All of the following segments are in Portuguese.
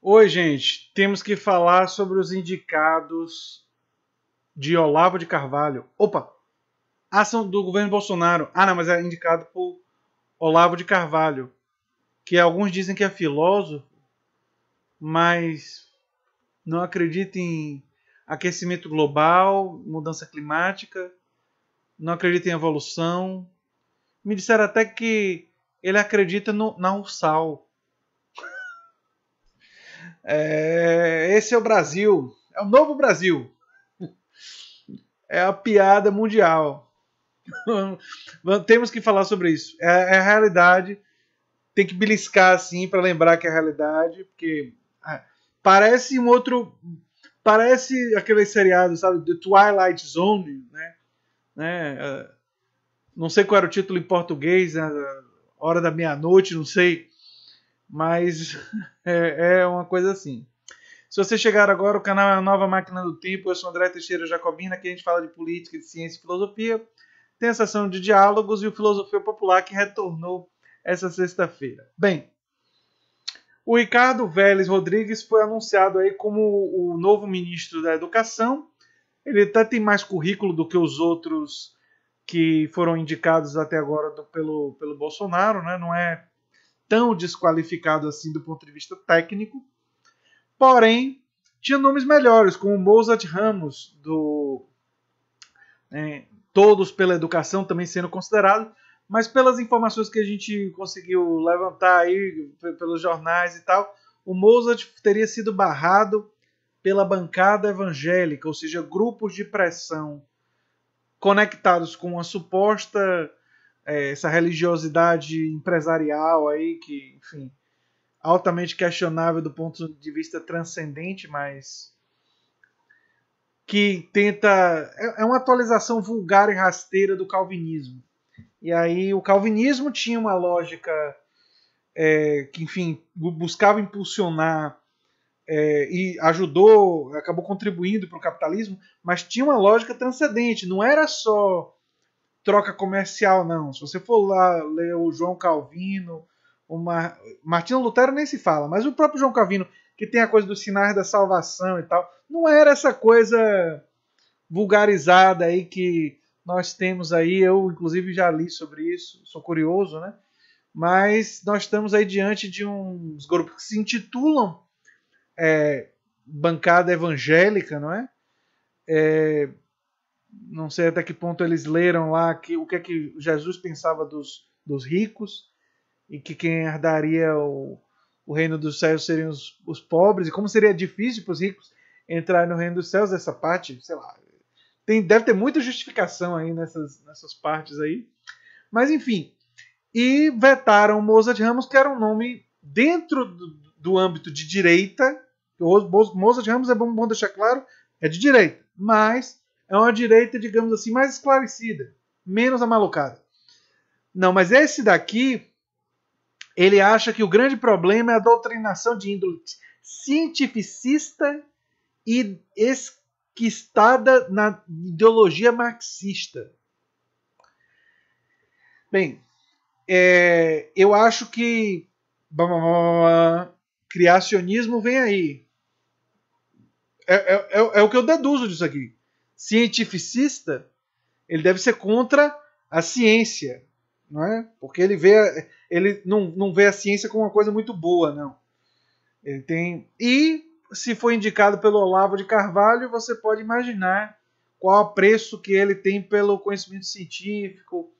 Oi, gente. Temos que falar sobre os indicados de Olavo de Carvalho. Opa! Ação do governo Bolsonaro. Ah, não, mas é indicado por Olavo de Carvalho, que alguns dizem que é filósofo, mas não acredita em aquecimento global, mudança climática, não acredita em evolução. Me disseram até que ele acredita na Ursal. Esse é o Brasil. É o novo Brasil. É a piada mundial. Temos que falar sobre isso. É a realidade. Tem que beliscar assim para lembrar que é a realidade, porque parece um outro, parece aquele seriado, sabe, The Twilight Zone, né? Não sei qual era o título em português, né? Hora da Meia-Noite, não sei, mas é uma coisa assim. Se você chegar agora, o canal é a Nova Máquina do Tempo. Eu sou André Teixeira Jacobina, aqui a gente fala de política, de ciência e filosofia. Tem a sessão de diálogos e o Filosofia Popular que retornou essa sexta-feira. Bem, o Ricardo Vélez Rodrigues foi anunciado aí como o novo ministro da Educação. Ele até tem mais currículo do que os outros que foram indicados até agora pelo Bolsonaro, né? Não é tão desqualificado assim do ponto de vista técnico. Porém, tinha nomes melhores, como Mozart Ramos, Todos pela Educação também sendo considerado, mas pelas informações que a gente conseguiu levantar aí pelos jornais e tal, o Mozart teria sido barrado pela bancada evangélica, ou seja, grupos de pressão conectados com uma suposta essa religiosidade empresarial aí que, enfim, altamente questionável do ponto de vista transcendente, mas que tenta. É uma atualização vulgar e rasteira do calvinismo. E aí o calvinismo tinha uma lógica que, enfim, buscava impulsionar e ajudou, acabou contribuindo para o capitalismo, mas tinha uma lógica transcendente, não era só troca comercial, não. Se você for lá ler o João Calvino, Martinho Lutero nem se fala, mas o próprio João Calvino, que tem a coisa dos sinais da salvação e tal, não era essa coisa vulgarizada aí que nós temos aí. Eu, inclusive, já li sobre isso, sou curioso, né? Mas nós estamos aí diante de uns grupos que se intitulam bancada evangélica, não é? Não sei até que ponto eles leram lá o que é que Jesus pensava dos ricos e que quem herdaria o reino dos céus seriam os pobres, e como seria difícil para os ricos entrar no reino dos céus. Essa parte, sei lá, deve ter muita justificação aí nessas partes aí. Mas enfim, e vetaram Mozart Ramos, que era um nome dentro do âmbito de direita. Mozart Ramos, é bom deixar claro, é de direita, mas é uma direita, digamos assim, mais esclarecida, menos amalucada. Não, mas esse daqui, ele acha que o grande problema é a doutrinação de índole cientificista e esquistada na ideologia marxista. Bem, eu acho que criacionismo vem aí. É o que eu deduzo disso aqui. Cientificista, ele deve ser contra a ciência, não é? Porque ele não vê a ciência como uma coisa muito boa, não. Ele tem. E se for indicado pelo Olavo de Carvalho, você pode imaginar qual o apreço que ele tem pelo conhecimento científico,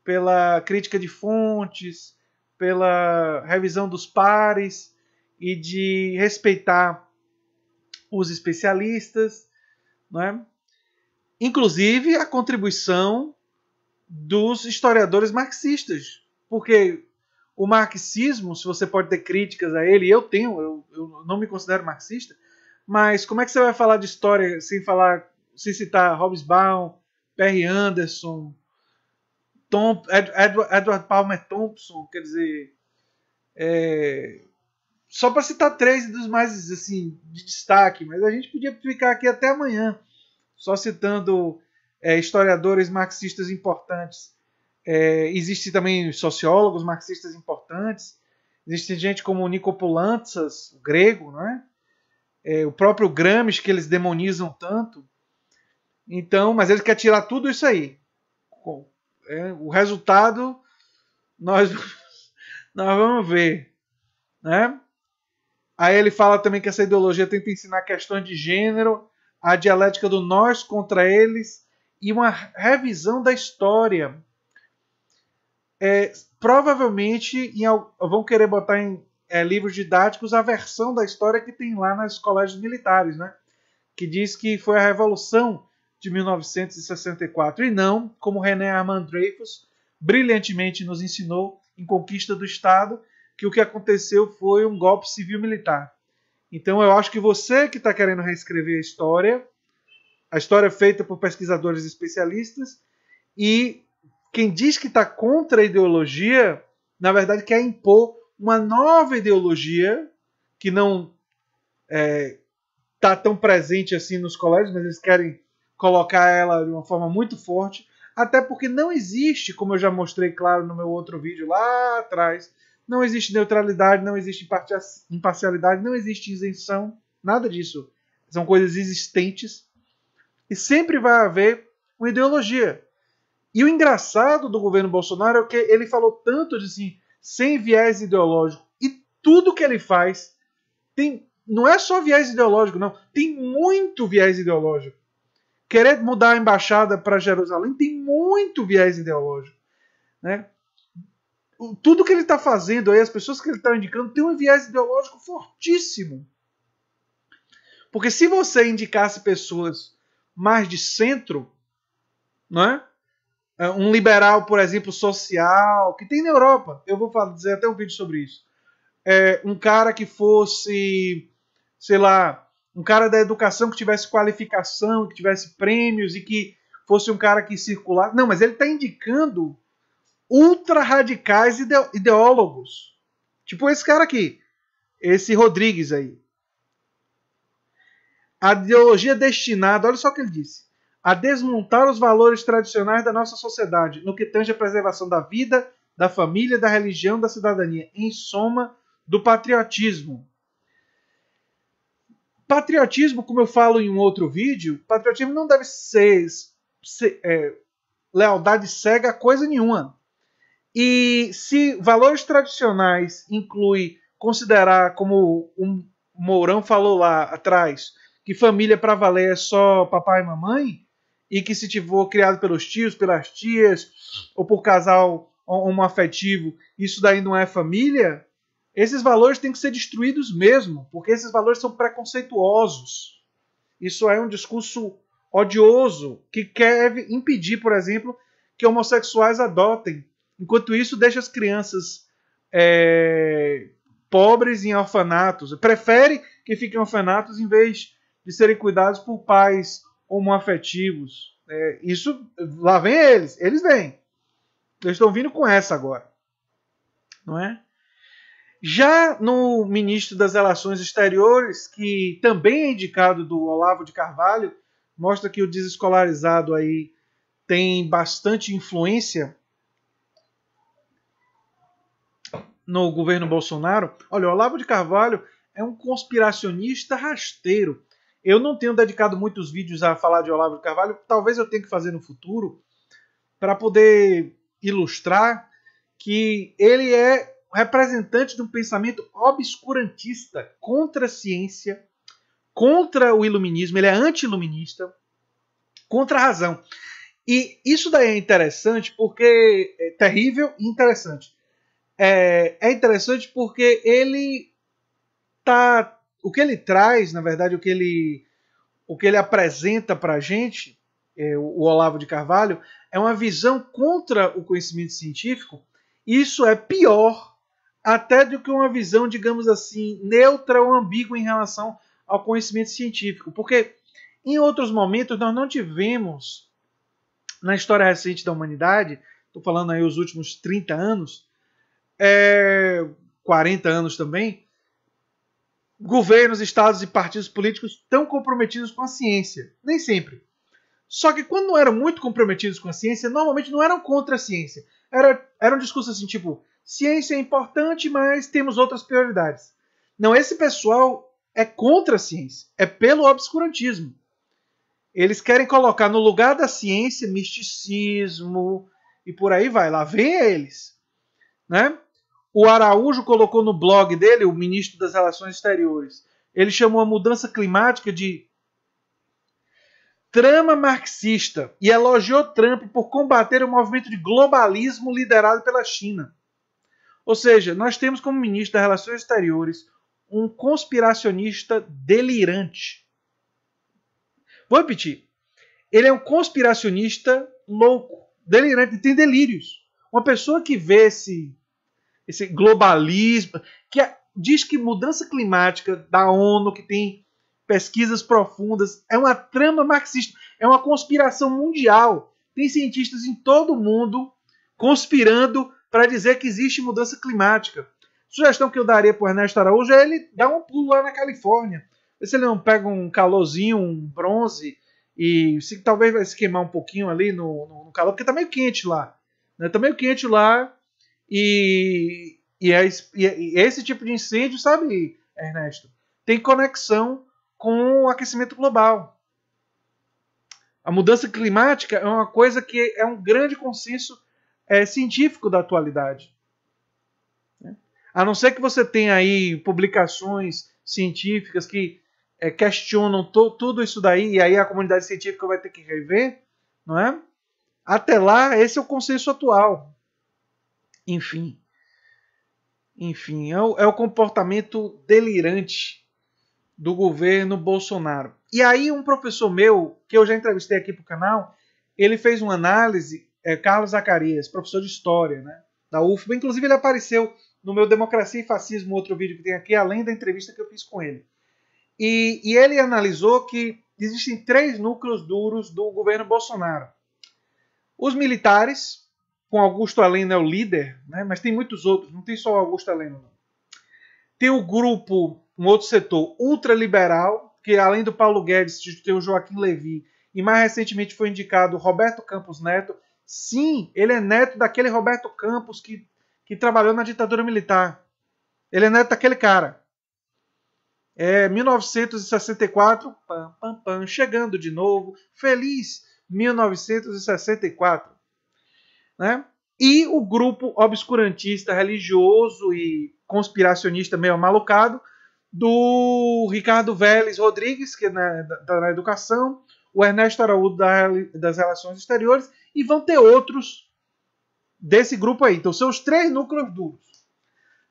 pela crítica de fontes, pela revisão dos pares e de respeitar os especialistas, não é? Inclusive a contribuição dos historiadores marxistas, porque o marxismo, se você pode ter críticas a ele, eu não me considero marxista, mas como é que você vai falar de história sem citar Hobsbawm, Perry Anderson, Edward Palmer Thompson, quer dizer, só para citar três dos mais assim de destaque, mas a gente podia ficar aqui até amanhã só citando historiadores marxistas importantes. Existem também sociólogos marxistas importantes. Existe gente como o Nicopolantzas, o grego, não é? O próprio Gramsci, que eles demonizam tanto. Então, mas ele quer tirar tudo isso aí. O resultado nós vamos ver, né? Aí ele fala também que essa ideologia tenta ensinar questões de gênero, a dialética do nós contra eles e uma revisão da história. Provavelmente vão querer botar em livros didáticos a versão da história que tem lá nas colégios militares, né? Que diz que foi a Revolução de 1964 e não, como René Armand Dreyfus brilhantemente nos ensinou em Conquista do Estado, que o que aconteceu foi um golpe civil-militar. Então eu acho que você que está querendo reescrever a história feita por pesquisadores especialistas, e quem diz que está contra a ideologia, na verdade quer impor uma nova ideologia que não está tão presente assim nos colégios, mas eles querem colocar ela de uma forma muito forte, até porque não existe, como eu já mostrei claro no meu outro vídeo lá atrás, não existe neutralidade, não existe imparcialidade, não existe isenção, nada disso. São coisas existentes e sempre vai haver uma ideologia. E o engraçado do governo Bolsonaro é que ele falou tanto de assim, sem viés ideológico, e tudo que ele faz não é só viés ideológico, não, tem muito viés ideológico. Querer mudar a embaixada para Jerusalém tem muito viés ideológico, né? Tudo que ele está fazendo aí, as pessoas que ele está indicando, tem um viés ideológico fortíssimo. Porque se você indicasse pessoas mais de centro, não é? Um liberal, por exemplo, social, que tem na Europa, eu vou dizer até um vídeo sobre isso. Um cara que fosse, sei lá, um cara da educação que tivesse qualificação, que tivesse prêmios e que fosse um cara que circulasse. Não, mas ele está indicando ultra-radicais ideólogos. Tipo esse cara aqui, esse Rodrigues aí. A ideologia destinada, olha só o que ele disse, a desmontar os valores tradicionais da nossa sociedade, no que tange a preservação da vida, da família, da religião, da cidadania, em soma, do patriotismo. Patriotismo, como eu falo em um outro vídeo, patriotismo não deve ser lealdade cega a coisa nenhuma. E se valores tradicionais inclui considerar, como o Mourão falou lá atrás, que família para valer é só papai e mamãe, e que se for criado pelos tios, pelas tias, ou por casal homoafetivo, isso daí não é família, esses valores têm que ser destruídos mesmo, porque esses valores são preconceituosos. Isso é um discurso odioso que quer impedir, por exemplo, que homossexuais adotem. Enquanto isso, deixa as crianças pobres em orfanatos. Prefere que fiquem em orfanatos em vez de serem cuidados por pais homoafetivos. Isso, lá vem eles. Eles vêm. Eles estão vindo com essa agora. Não é? Já no ministro das Relações Exteriores, que também é indicado do Olavo de Carvalho, mostra que o desescolarizado aí tem bastante influência no governo Bolsonaro. Olha, o Olavo de Carvalho é um conspiracionista rasteiro. Eu não tenho dedicado muitos vídeos a falar de Olavo de Carvalho, talvez eu tenha que fazer no futuro, para poder ilustrar que ele é representante de um pensamento obscurantista contra a ciência, contra o iluminismo, ele é anti-iluminista, contra a razão. E isso daí é interessante porque é terrível e interessante. É interessante porque ele tá, o que ele traz, na verdade, o que ele apresenta para a gente, o Olavo de Carvalho, é uma visão contra o conhecimento científico. Isso é pior até do que uma visão, digamos assim, neutra ou ambígua em relação ao conhecimento científico. Porque em outros momentos nós não tivemos, na história recente da humanidade, estou falando aí os últimos 30 anos, 40 anos também, governos, estados e partidos políticos tão comprometidos com a ciência. Nem sempre. Só que quando não eram muito comprometidos com a ciência, normalmente não eram contra a ciência. Era um discurso assim, tipo, ciência é importante, mas temos outras prioridades. Não, esse pessoal é contra a ciência, é pelo obscurantismo. Eles querem colocar no lugar da ciência misticismo e por aí vai. Lá vem eles. Né? O Araújo colocou no blog dele, o ministro das Relações Exteriores, ele chamou a mudança climática de trama marxista e elogiou Trump por combater o movimento de globalismo liderado pela China. Ou seja, nós temos como ministro das Relações Exteriores um conspiracionista delirante. Vou repetir. Ele é um conspiracionista louco, delirante, tem delírios. Uma pessoa que vê esse globalismo, que diz que mudança climática da ONU, que tem pesquisas profundas, é uma trama marxista, é uma conspiração mundial. Tem cientistas em todo o mundo conspirando para dizer que existe mudança climática. Sugestão que eu daria para o Ernesto Araújo é ele dar um pulo lá na Califórnia. Ver se ele não pega um calorzinho, um bronze, e talvez vai se queimar um pouquinho ali no calor, porque está meio quente lá. Está meio quente lá, e esse tipo de incêndio, sabe, Ernesto, tem conexão com o aquecimento global. A mudança climática é uma coisa que é um grande consenso científico da atualidade. A não ser que você tenha aí publicações científicas que questionam tudo isso daí, e aí a comunidade científica vai ter que rever, não é? Até lá, esse é o consenso atual. Enfim, é o comportamento delirante do governo Bolsonaro. E aí um professor meu, que eu já entrevistei aqui para o canal, ele fez uma análise, Carlos Zacarias, professor de História, né, da UFBA. Inclusive ele apareceu no meu Democracia e Fascismo, outro vídeo que tem aqui, além da entrevista que eu fiz com ele. E ele analisou que existem 3 núcleos duros do governo Bolsonaro. Os militares, com Augusto Heleno é o líder, né, mas tem muitos outros, não tem só o Augusto Heleno. Não. Tem o grupo, um outro setor, ultraliberal, que além do Paulo Guedes, tem o Joaquim Levy, e mais recentemente foi indicado o Roberto Campos Neto. Sim, ele é neto daquele Roberto Campos que trabalhou na ditadura militar. Ele é neto daquele cara. 1964, pam, pam, pam, chegando de novo, feliz 1964. Né? E o grupo obscurantista, religioso e conspiracionista meio amalucado do Ricardo Vélez Rodrigues, que é da educação, o Ernesto Araújo das Relações Exteriores, e vão ter outros desse grupo aí. Então são os 3 núcleos duros.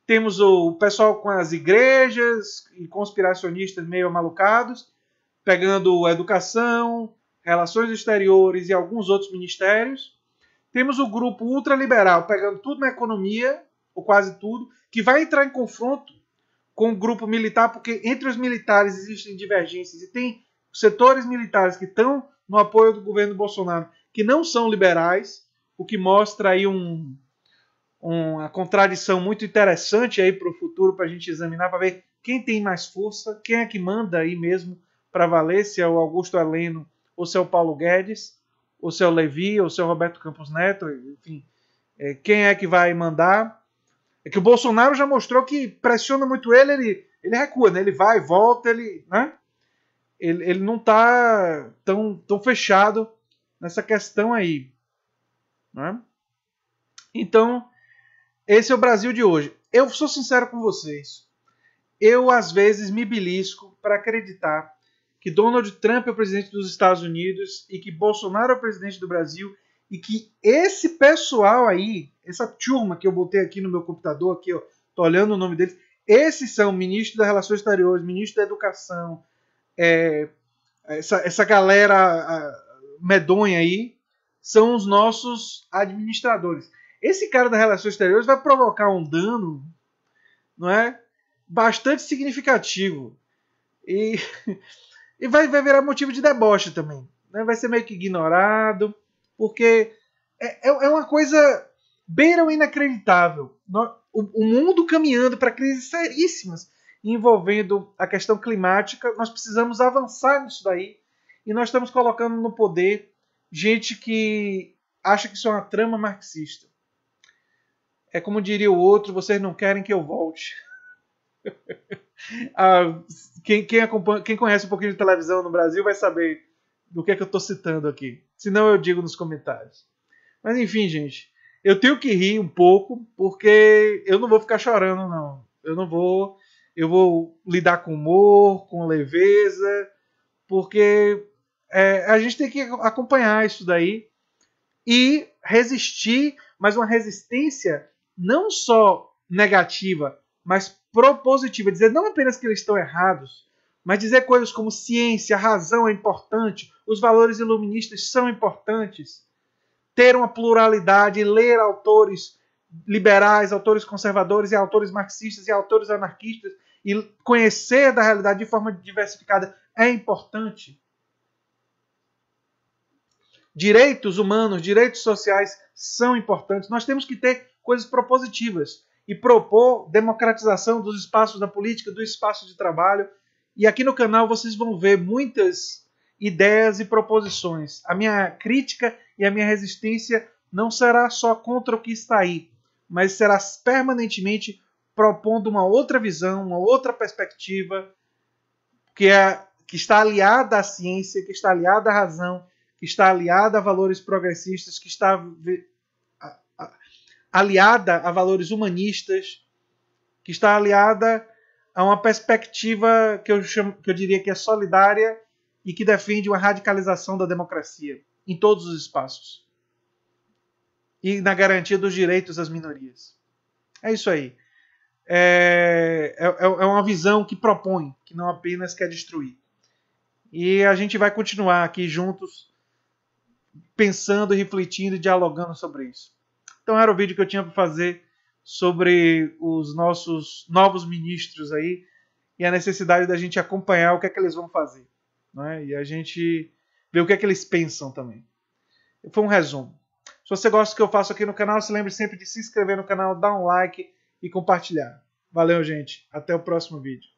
Temos o pessoal com as igrejas e conspiracionistas meio amalucados, pegando educação, relações exteriores e alguns outros ministérios. Temos o grupo ultraliberal, pegando tudo na economia, ou quase tudo, que vai entrar em confronto com o grupo militar, porque entre os militares existem divergências e tem setores militares que estão no apoio do governo Bolsonaro que não são liberais, o que mostra aí uma contradição muito interessante aí para o futuro, para a gente examinar, para ver quem tem mais força, quem é que manda aí mesmo para valer, se é o Augusto Heleno ou se é o Paulo Guedes, ou se é o Levy, ou se é o Roberto Campos Neto, enfim, quem é que vai mandar. É que o Bolsonaro já mostrou que pressiona muito ele recua, né? Ele vai, volta, né? Ele não está tão fechado nessa questão aí. Né? Então, esse é o Brasil de hoje. Eu sou sincero com vocês. Eu, às vezes, me belisco para acreditar que Donald Trump é o presidente dos Estados Unidos e que Bolsonaro é o presidente do Brasil e que esse pessoal aí, essa turma que eu botei aqui no meu computador, aqui, ó, tô olhando o nome deles, esses são ministro das Relações Exteriores, ministro da Educação, essa galera medonha aí, são os nossos administradores. Esse cara das Relações Exteriores vai provocar um dano, não é, bastante significativo. E vai virar motivo de deboche também. Né? Vai ser meio que ignorado, porque é uma coisa beira o inacreditável. O mundo caminhando para crises seríssimas envolvendo a questão climática, nós precisamos avançar nisso daí. E nós estamos colocando no poder gente que acha que isso é uma trama marxista. É como diria o outro, vocês não querem que eu volte. Ah, quem conhece um pouquinho de televisão no Brasil vai saber do que é que eu estou citando aqui. Se não, eu digo nos comentários. Mas enfim, gente, eu tenho que rir um pouco, porque eu não vou ficar chorando, não. Eu não vou. Eu vou lidar com humor, com leveza, porque a gente tem que acompanhar isso daí e resistir, mas uma resistência não só negativa, mas propositiva. Dizer não apenas que eles estão errados, mas dizer coisas como ciência, a razão é importante, os valores iluministas são importantes, ter uma pluralidade, ler autores liberais, autores conservadores, e autores marxistas e autores anarquistas, e conhecer da realidade de forma diversificada é importante. Direitos humanos, direitos sociais são importantes. Nós temos que ter coisas propositivas e propor democratização dos espaços da política, do espaço de trabalho. E aqui no canal vocês vão ver muitas ideias e proposições. A minha crítica e a minha resistência não será só contra o que está aí, mas será permanentemente propondo uma outra visão, uma outra perspectiva que está aliada à ciência, que está aliada à razão, que está aliada a valores progressistas, que está aliada a valores humanistas, que está aliada a uma perspectiva que eu diria que é solidária e que defende uma radicalização da democracia em todos os espaços e na garantia dos direitos das minorias. É isso aí. É uma visão que propõe, que não apenas quer destruir. E a gente vai continuar aqui juntos, pensando, refletindo e dialogando sobre isso. Então era o vídeo que eu tinha para fazer sobre os nossos novos ministros aí e a necessidade da gente acompanhar o que é que eles vão fazer, né? E a gente ver o que é que eles pensam também. Foi um resumo. Se você gosta do que eu faço aqui no canal, se lembre sempre de se inscrever no canal, dar um like e compartilhar. Valeu, gente. Até o próximo vídeo.